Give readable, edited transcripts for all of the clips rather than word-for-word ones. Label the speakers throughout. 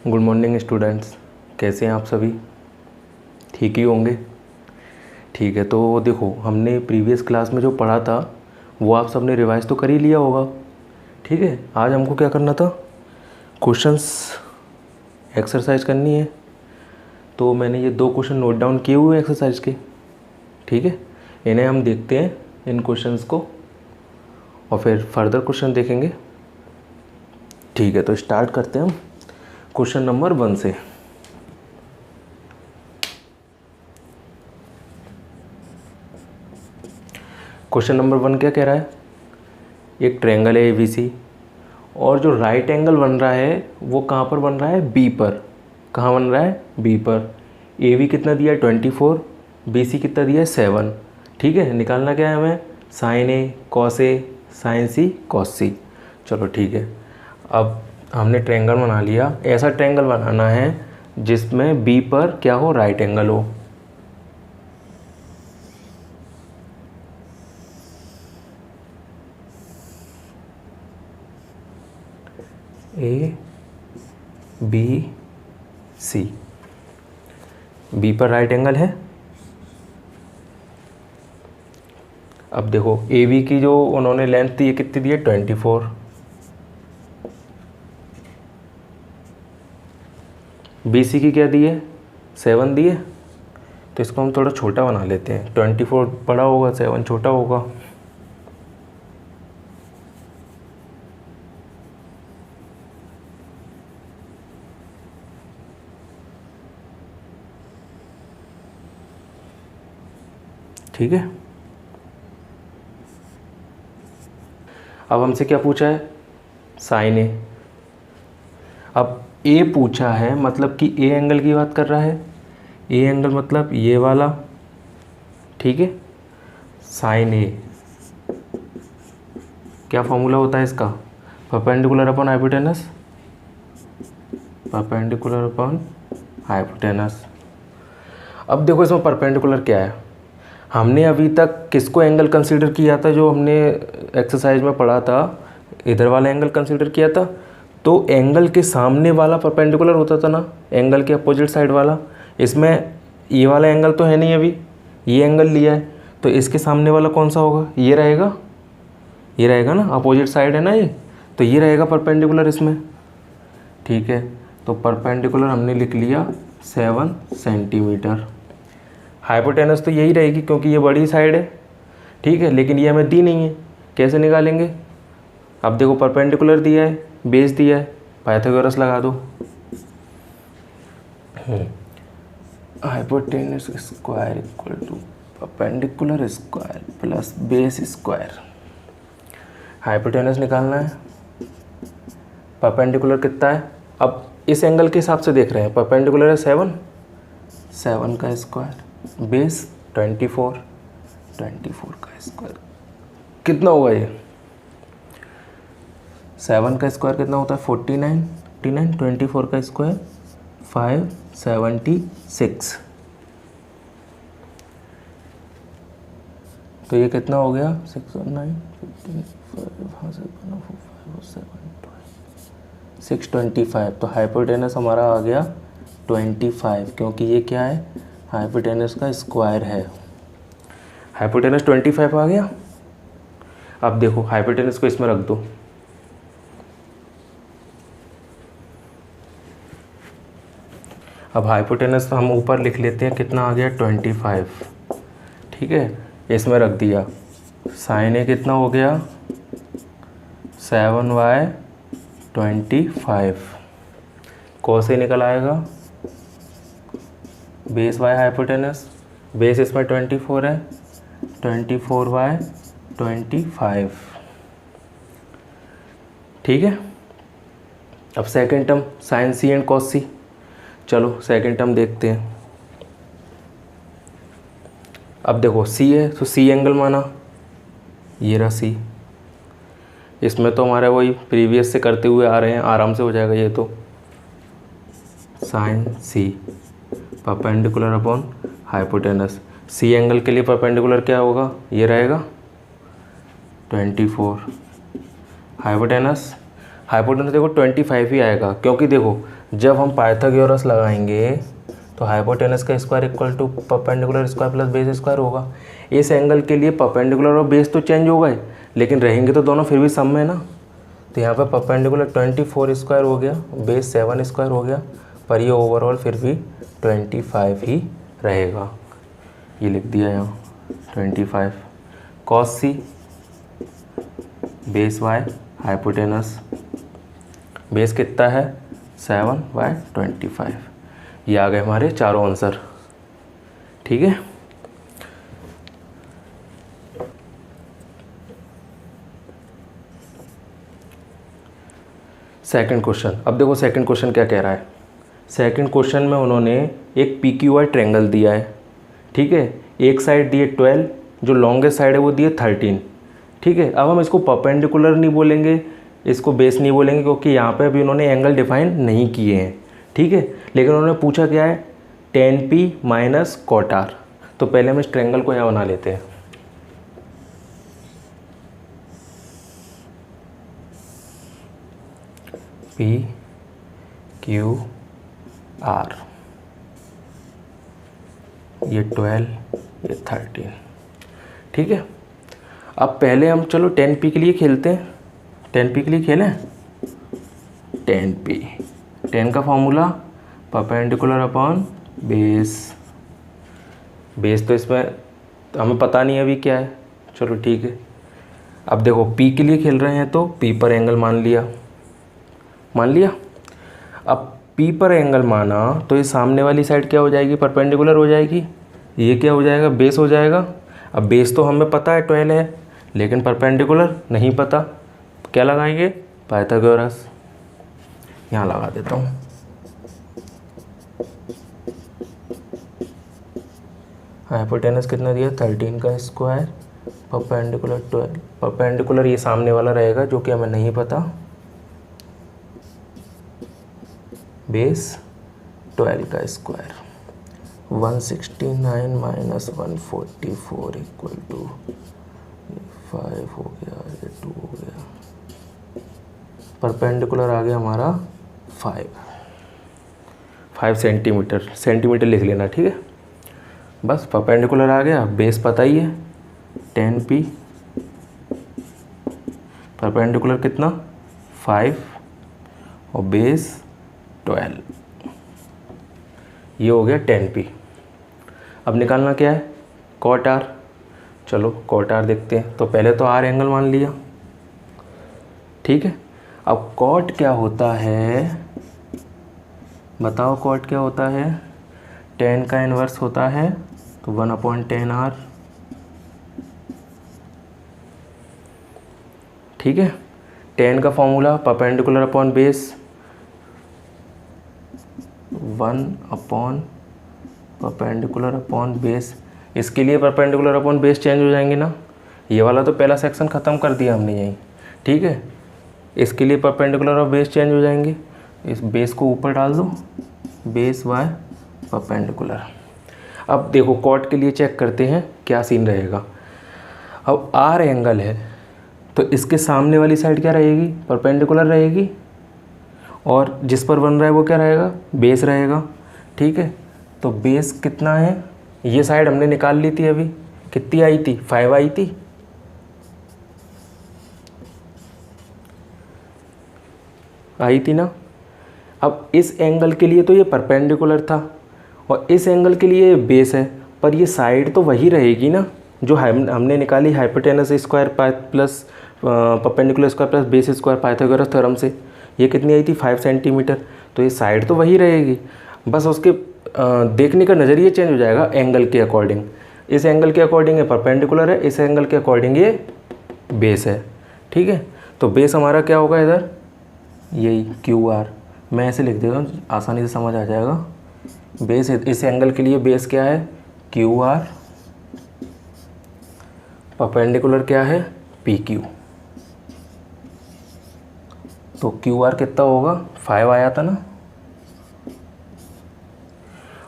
Speaker 1: Good morning students, कैसे हैं आप सभी? ठीक ही होंगे। ठीक है, तो देखो हमने प्रीवियस क्लास में जो पढ़ा था वो आप सबने रिवाइज तो कर ही लिया होगा। ठीक है, आज हमको क्या करना था, क्वेश्चंस एक्सरसाइज करनी है। तो मैंने ये 2 क्वेश्चन नोट डाउन किए हुए हैं एक्सरसाइज के। ठीक है, इन्हें हम देखते हैं इन क्वेश्चंस को और फिर फर्दर क्वेश्चन देखेंगे। ठीक है, तो स्टार्ट करते हैं हम क्वेश्चन नंबर 1 से। क्वेश्चन नंबर 1 क्या कह रहा है, एक ट्रायंगल है एबीसी और जो राइट एंगल बन रहा है वो कहाँ पर बन रहा है, बी पर। कहाँ बन रहा है, बी पर। ए बी कितना दिया है 24, बी सी कितना दिया है 7। ठीक है, निकालना क्या है हमें, sign A cos A sign C cos C. चलो ठीक है, अब हमने ट्रायंगल बना लिया। ऐसा ट्रायंगल बनाना है जिसमें बी पर क्या हो, राइट एंगल हो। ए बी सी, बी पर राइट एंगल है। अब देखो ए बी की जो उन्होंने लेंथ दी है कितनी दी है 24, बी सी की क्या दी है 7 दी है। तो इसको हम थोड़ा छोटा बना लेते हैं, 24 बड़ा होगा 7 छोटा होगा। ठीक है, अब हमसे क्या पूछा है, साइन ए। अब ए पूछा है मतलब कि ए एंगल की बात कर रहा है। ए एंगल मतलब ये वाला। ठीक है, साइन ए क्या फॉर्मूला होता है इसका, perpendicular upon hypotenuse, perpendicular upon hypotenuse. अब देखो इसमें परपेंडिकुलर क्या है, हमने अभी तक किसको एंगल कंसीडर किया था, जो हमने एक्सरसाइज में पढ़ा था इधर वाला एंगल कंसीडर किया था। तो एंगल के सामने वाला परपेंडिकुलर होता था ना, एंगल के अपोजिट साइड वाला। इसमें ये वाला एंगल तो है नहीं, अभी ये एंगल लिया है, तो इसके सामने वाला कौन सा होगा, ये रहेगा, ये रहेगा ना, अपोजिट साइड है ना ये, तो ये रहेगा परपेंडिकुलर इसमें। ठीक है, तो परपेंडिकुलर हमने लिख लिया 7 सेंटीमीटर। हाइपोटेनस तो यही रहेगी क्योंकि ये बड़ी साइड है। ठीक है, लेकिन ये हमें दी नहीं है, कैसे निकालेंगे। अब देखो परपेंडिकुलर दिया है, बेस दिया है, पाइथागोरस लगा दो। Hypotenuse square equal to perpendicular square plus base square. Hypotenuse निकालना है, परपेंडिकुलर कितना है, अब इस एंगल के हिसाब से देख रहे हैं। परपेंडिकुलर है 7 का स्क्वायर, बेस 24 का स्क्वायर कितना होगा, ये 7 का स्क्वायर कितना होता है 49, 24 का स्क्वायर 576। तो ये कितना हो गया 6 और 9 625। तो हाइपोटेनस हमारा आ गया 25, क्योंकि ये क्या है, हाइपोटेनस का स्क्वायर है। हाइपोटेनस 25 आ गया। अब देखो हाइपोटेनस को इसमें रख दो, अब हाइपोटेनस हम ऊपर लिख लेते हैं, कितना आ गया 25। ठीक है, इसमें रख दिया, साइन ए कितना हो गया 7/25, कॉस ए निकल आएगा, बेस बाय हाइपोटेनस, बेस इसमें 24 है, 24/25। ठीक है, अब second term sine C and cos C. चलो सेकेंड टर्म देखते हैं। अब देखो सी है तो सी एंगल माना, ये रहा सी। इसमें तो हमारा वही प्रीवियस से करते हुए आ रहे हैं, आराम से हो जाएगा ये तो। Sine C perpendicular upon hypotenuse, C angle के लिए परपेंडिकुलर क्या होगा, ये रहेगा 24। हाइपोटेनस देखो 25 ही आएगा, क्योंकि देखो जब हम पाइथागोरस लगाएंगे तो हाइपोटेनस का square equal to perpendicular square plus base square होगा। इस एंगल के लिए परपेंडिकुलर और बेस तो चेंज हो गए, लेकिन रहेंगे तो दोनों फिर भी सम में ना। तो यहाँ पे परपेंडिकुलर 24 स्क्वायर हो गया, बेस 7 स्क्वायर हो गया, पर ये ओवरऑल फिर भी 25 ही रहेगा। ये लिख दिया यहाँ 25 कॉस सी बेस वाई हाइपोटेनस, बेस कितना है 7/25। ये आ गए हमारे चारों आंसर। ठीक है, सेकंड क्वेश्चन। अब देखो सेकंड क्वेश्चन क्या कह रहा है। सेकंड क्वेश्चन में उन्होंने एक पी क्यू आर ट्रेंगल दिया है। ठीक है, एक साइड दिए 12, जो लॉन्गेस्ट साइड है वो दिए 13। ठीक है, अब हम इसको परपेंडिकुलर नहीं बोलेंगे, इसको बेस नहीं बोलेंगे, क्योंकि यहाँ पे अभी उन्होंने एंगल डिफाइन नहीं किए हैं। ठीक है, लेकिन उन्होंने पूछा क्या है, tan p minus cot R. तो पहले हम इस ट्रेंगल को यहाँ बना लेते हैं। पी क्यू आर, ये 12, ये 13। ठीक है, अब पहले हम चलो tan p के लिए खेलते हैं। tan p के लिए खेलें। tan p, tan का formula perpendicular upon base. Base तो इसमें तो हमें पता नहीं अभी क्या है, चलो ठीक है। अब देखो p के लिए खेल रहे हैं तो p पर एंगल मान लिया। अब P पर एंगल माना तो ये सामने वाली साइड क्या हो जाएगी, परपेंडिकुलर हो जाएगी। ये क्या हो जाएगा, बेस हो जाएगा। अब बेस तो हमें पता है 12 है, लेकिन परपेंडिकुलर नहीं पता। क्या लगाएंगे, पाइथागोरस। यहाँ लगा देता हूँ। हाइपोटेनस कितना दिया, 13 का स्क्वायर, परपेंडिकुलर 12। परपेंडिकुलर ये सामने वाला रहेगा जो कि हमें नहीं पता, बेस 12 का स्क्वायर। 169 माइनस 144 इक्वल टू 5 हो गया, ये 2 हो गया। परपेंडिकुलर आ गया हमारा 5 सेंटीमीटर। सेंटीमीटर लिख लेना, ठीक है। बस परपेंडिकुलर आ गया, बेस पता ही है 10 p, परपेंडिकुलर कितना 5 और बेस 12। ये हो गया 10 p। अब निकालना क्या है, कॉट आर। चलो कॉट आर देखते हैं। तो पहले तो आर एंगल मान लिया, ठीक है। अब कॉट क्या होता है, बताओ कॉट क्या होता है। 10 का इन्वर्स होता है तो 1/10 आर, ठीक है। 10 का फॉर्मूला परपेंडिकुलर अपॉन बेस 1/परपेंडिकुलर अपॉन बेस। इसके लिए परपेंडिकुलर अपॉन बेस चेंज हो जाएंगे ना। ये वाला तो पहला सेक्शन ख़त्म कर दिया हमने यहीं, ठीक है। इसके लिए परपेंडिकुलर और बेस चेंज हो जाएंगे। इस बेस को ऊपर डाल दो, बेस बाय परपेंडिकुलर। अब देखो कॉट के लिए चेक करते हैं क्या सीन रहेगा। अब आर एंगल है तो इसके सामने वाली साइड क्या रहेगी, परपेंडिकुलर रहेगी, और जिस पर बन रहा है वो क्या रहेगा, बेस रहेगा, ठीक है। तो बेस कितना है, ये साइड हमने निकाल ली थी अभी, कितनी आई थी, 5 आई थी। आई थी ना। अब इस एंगल के लिए तो ये परपेंडिकुलर था और इस एंगल के लिए बेस है, पर ये साइड तो वही रहेगी ना जो हमने निकाली hypotenuse square plus perpendicular square plus base square Pythagoras theorem से। ये कितनी आई थी, 5 सेंटीमीटर। तो ये साइड तो वही रहेगी, बस उसके देखने का नज़रिया चेंज हो जाएगा एंगल के अकॉर्डिंग। इस एंगल के अकॉर्डिंग ये परपेंडिकुलर है, इस एंगल के अकॉर्डिंग ये बेस है, ठीक है। तो बेस हमारा क्या होगा इधर, यही क्यू आर। मैं ऐसे लिख देता हूँ, आसानी से समझ आ जाएगा। बेस इस एंगल के लिए बेस क्या है, क्यू आर, परपेंडिकुलर क्या है, पी क्यू। तो क्यू आर कितना होगा, 5 आया था ना,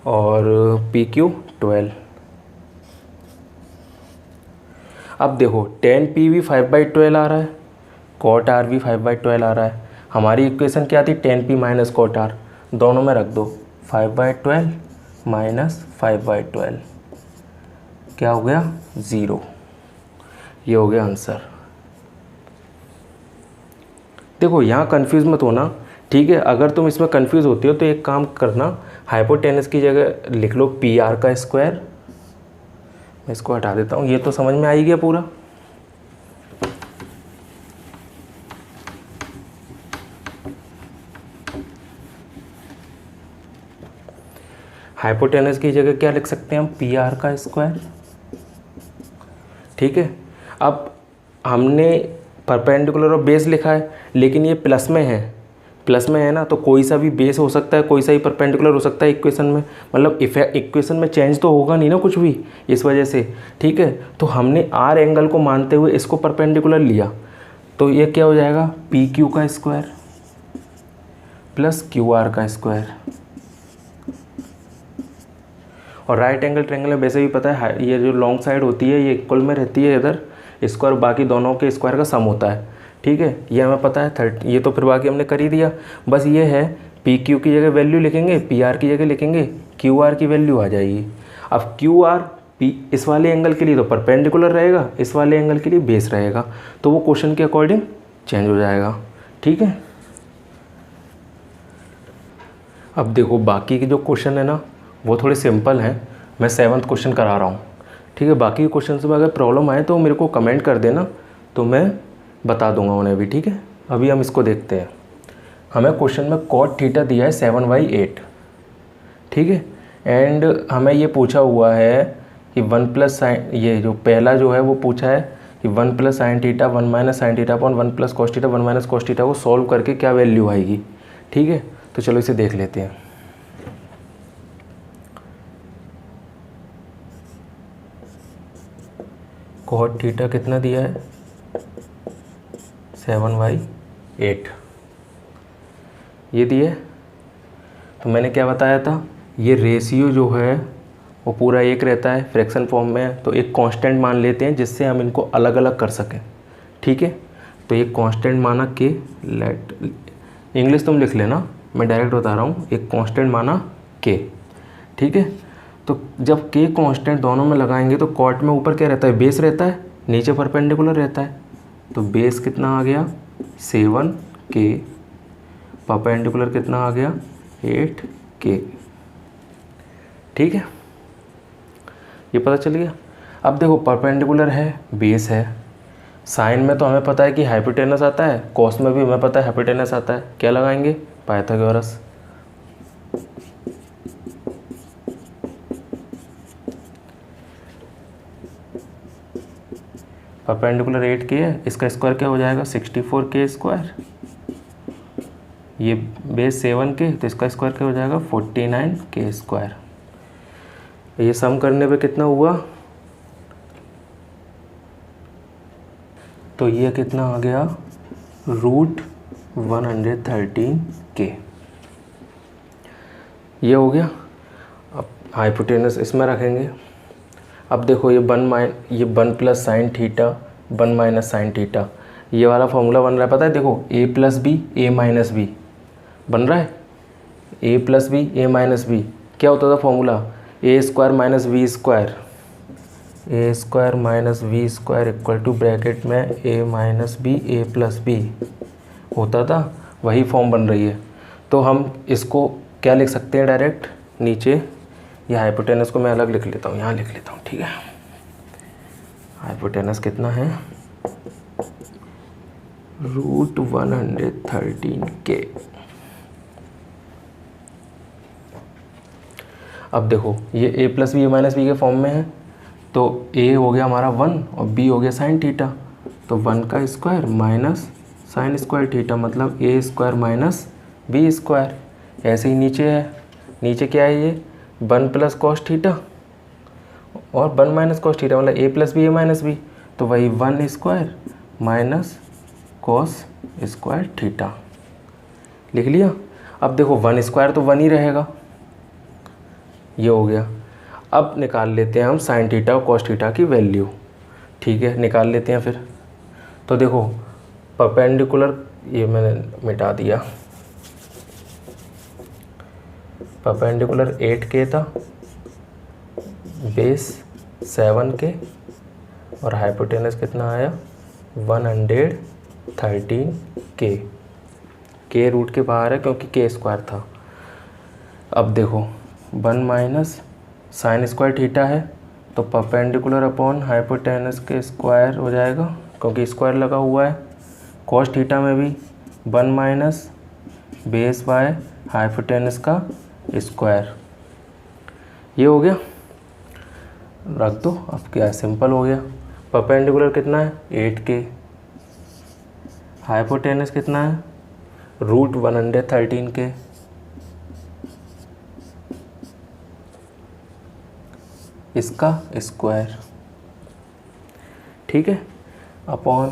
Speaker 1: और पी क्यू 12। अब देखो tan p भी 5/12 आ रहा है, कॉट आर भी 5/12 आ रहा है। हमारी इक्वेशन क्या थी, tan p minus cot R. दोनों में रख दो, 5/12 माइनस 5/12 क्या हो गया 0। ये हो गया आंसर। देखो यहाँ कंफ्यूज मत होना, ठीक है। अगर तुम इसमें कंफ्यूज होती हो तो एक काम करना, हाइपोटेनस की जगह लिख लो PR का स्क्वायर। मैं इसको हटा देता हूँ, ये तो समझ में आ ही गया पूरा। हाइपोटेनस की जगह क्या लिख सकते हैं हम, PR का स्क्वायर, ठीक है। अब हमने परपेंडिकुलर और बेस लिखा है, लेकिन ये प्लस में है, प्लस में है ना, तो कोई सा भी बेस हो सकता है, कोई सा ही परपेंडिकुलर हो सकता है इक्वेशन में, मतलब इक्वेशन में चेंज तो होगा नहीं ना कुछ भी, इस वजह से, ठीक है। तो हमने R एंगल को मानते हुए इसको परपेंडिकुलर लिया, तो ये क्या हो जाएगा PQ का स्क्वायर प्लस QR का स्क्वायर। और राइट एंगल ट्रायंगल में वैसे भी पता है ये जो लॉन्ग साइड होती है ये इक्वल में रहती है इधर, स्क्वायर बाकी दोनों के स्क्वायर का सम होता है, ठीक है। ये हमें पता है 30, ये तो फिर बाकी हमने कर ही दिया। बस ये है PQ की जगह वैल्यू लिखेंगे, PR की जगह लिखेंगे, QR की वैल्यू आ जाएगी। अब QR इस वाले एंगल के लिए तो परपेंडिकुलर रहेगा, इस वाले एंगल के लिए बेस रहेगा, तो वो क्वेश्चन के अकॉर्डिंग चेंज हो जाएगा, ठीक है। अब देखो बाकी के जो क्वेश्चन है ना वो थोड़े सिंपल हैं, मैं 7th क्वेश्चन करा रहा हूँ, ठीक है। बाकी के क्वेश्चन में अगर प्रॉब्लम आए तो मेरे को कमेंट कर देना, तो मैं बता दूंगा उन्हें भी, ठीक है। अभी हम इसको देखते हैं। हमें क्वेश्चन में cot थीटा दिया है 7/8, ठीक है। एंड हमें ये पूछा हुआ है कि 1 प्लस साइन, ये जो पहला जो है वो पूछा है कि 1 plus sine theta 1 minus sine theta upon 1 plus cos theta 1 minus cos theta को सॉल्व करके क्या वैल्यू आएगी, ठीक है। तो चलो इसे देख लेते हैं। cot थीटा कितना दिया है 7/8 ये दिए। तो मैंने क्या बताया था, ये रेशियो जो है वो पूरा एक रहता है, फ्रैक्शन फॉर्म में है, तो एक कांस्टेंट मान लेते हैं जिससे हम इनको अलग अलग कर सकें, ठीक है। तो एक कांस्टेंट माना के, लेट इंग्लिश तुम लिख लेना, मैं डायरेक्ट बता रहा हूँ, एक कांस्टेंट माना के, ठीक है। तो जब के कांस्टेंट दोनों में लगाएंगे तो कॉट में ऊपर क्या रहता है बेस रहता है, नीचे परपेंडिकुलर रहता है, तो बेस कितना आ गया 7K, परपेंडिकुलर कितना आ गया 8K, ठीक है। ये पता चल गया। अब देखो परपेंडिकुलर है, बेस है, साइन में तो हमें पता है कि हाइपोटेनस आता है, कॉस में भी हमें पता है हाइपोटेनस आता है, क्या लगाएंगे पाइथागोरस। परपेंडिकुलर 8K है, इसका स्क्वायर क्या हो जाएगा 64K स्क्वायर, ये बेस 7K, तो इसका स्क्वायर क्या हो जाएगा 49K स्क्वायर। ये सम करने पे कितना हुआ, तो ये कितना आ गया √113K, ये हो गया। अब हाइपोटेनस इसमें रखेंगे। अब देखो ये 1 plus sine theta 1 minus sine theta, ये वाला फॉर्मूला बन रहा है, पता है देखो a plus B A minus B बन रहा है, a plus B A minus B क्या होता था formula, A square minus V square, A square minus V square equal to bracket में a minus B A plus B होता था, वही फॉर्म बन रही है। तो हम इसको क्या लिख सकते हैं डायरेक्ट नीचे, ये हाइपोटेनस को मैं अलग लिख लेता हूँ, यहाँ लिख लेता हूँ, ठीक है। हाइपोटेनस कितना है √113K। अब देखो ये a plus B minus B के फॉर्म में है, तो a हो गया हमारा 1 और b हो गया साइन थीटा, तो 1 का square minus sine square theta मतलब a square minus b square. ऐसे ही नीचे है, नीचे क्या है ये 1 प्लस कॉस थीटा और 1 माइनस कॉस थीटा मतलब a plus B A minus B, तो वही 1 square minus cos square theta लिख लिया। अब देखो 1 स्क्वायर तो 1 ही रहेगा, ये हो गया। अब निकाल लेते हैं हम साइन थीटा और कॉस थीटा की वैल्यू, ठीक है, निकाल लेते हैं फिर। तो देखो परपेंडिकुलर, ये मैंने मिटा दिया, परपेंडिकुलर 8K था, बेस 7K और हाइपोटेनस कितना आया 113K। K रूट के बाहर है क्योंकि K स्क्वायर था। अब देखो 1 माइनस साइन स्क्वायर थीटा है तो परपेंडिकुलर अपॉन हाइपोटेनस के स्क्वायर हो जाएगा क्योंकि स्क्वायर लगा हुआ है। कॉस थीटा में भी 1 माइनस बेस बाय हाइपोटेनस का स्क्वायर। ये हो गया, रख दो। अब क्या है, सिंपल हो गया। परपेंडिकुलर कितना है 8K, हाइपोटेनस कितना है रूट 113K, इसका स्क्वायर, ठीक है, अपॉन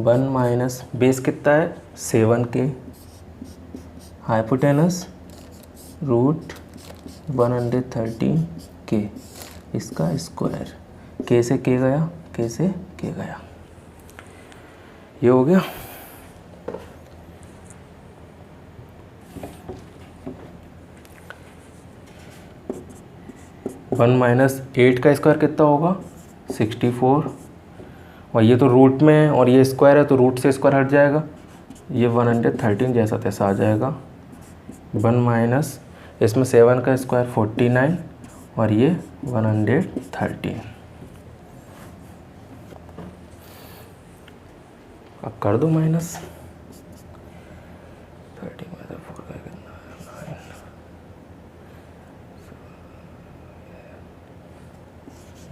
Speaker 1: 1 माइनस बेस कितना है 7K, हाइपोटेनस रूट 113K, इसका स्क्वायर। K से K गया, K से K गया। ये हो गया। वन माइनस 8 का स्क्वायर कितना होगा 64, और ये तो रूट में है और ये स्क्वायर है तो रूट से स्क्वायर हट जाएगा, ये 113 जैसा तैसा आ जाएगा। 1 माइनस इसमें 7 का स्क्वायर 49 और ये 113। अब कर दो माइनस 30 में 4 का कितना है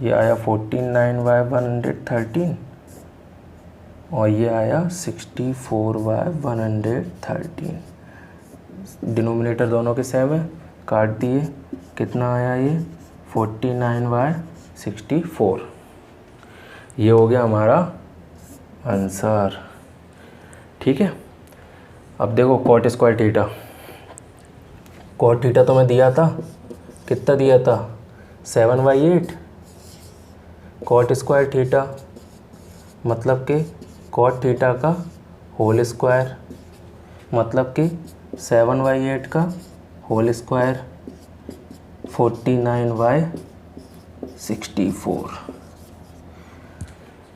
Speaker 1: 9। ये आया 49/113 और ये आया 64/113। डिनोमिनेटर दोनों के सेम है, काट दिए, कितना आया ये 49/64। ये हो गया हमारा आंसर, ठीक है। अब देखो cot square theta, cot theta तो मैं दिया था, कितना दिया था 7/8। कॉट स्क्वायर थीटा मतलब कि कॉट थीटा का होल स्क्वायर, मतलब कि 7/8 का होल स्क्वायर 49/64।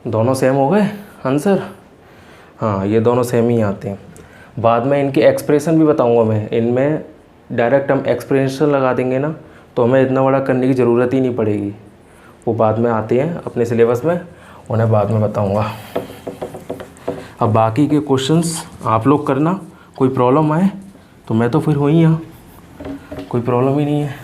Speaker 1: दोनों सेम हो गए आंसर। हाँ, ये दोनों सेम ही आते हैं। बाद में इनकी एक्सप्रेशन भी बताऊंगा मैं, इनमें डायरेक्ट हम एक्सप्रेशन लगा देंगे ना तो हमें इतना बड़ा करने की ज़रूरत ही नहीं पड़ेगी, वो बाद में आते हैं अपने सिलेबस में, उन्हें बाद में बताऊंगा। अब बाकी के क्वेश्चंस आप लोग करना, कोई प्रॉब्लम आए तो मैं तो फिर हूँ ही यहाँ, कोई प्रॉब्लम ही नहीं है।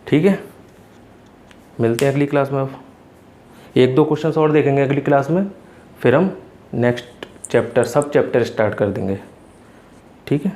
Speaker 1: ठीक है, मिलते हैं अगली क्लास में। अब 1-2 क्वेश्चंस और देखेंगे अगली क्लास में, फिर हम नेक्स्ट चैप्टर सब चैप्टर स्टार्ट कर देंगे, ठीक है।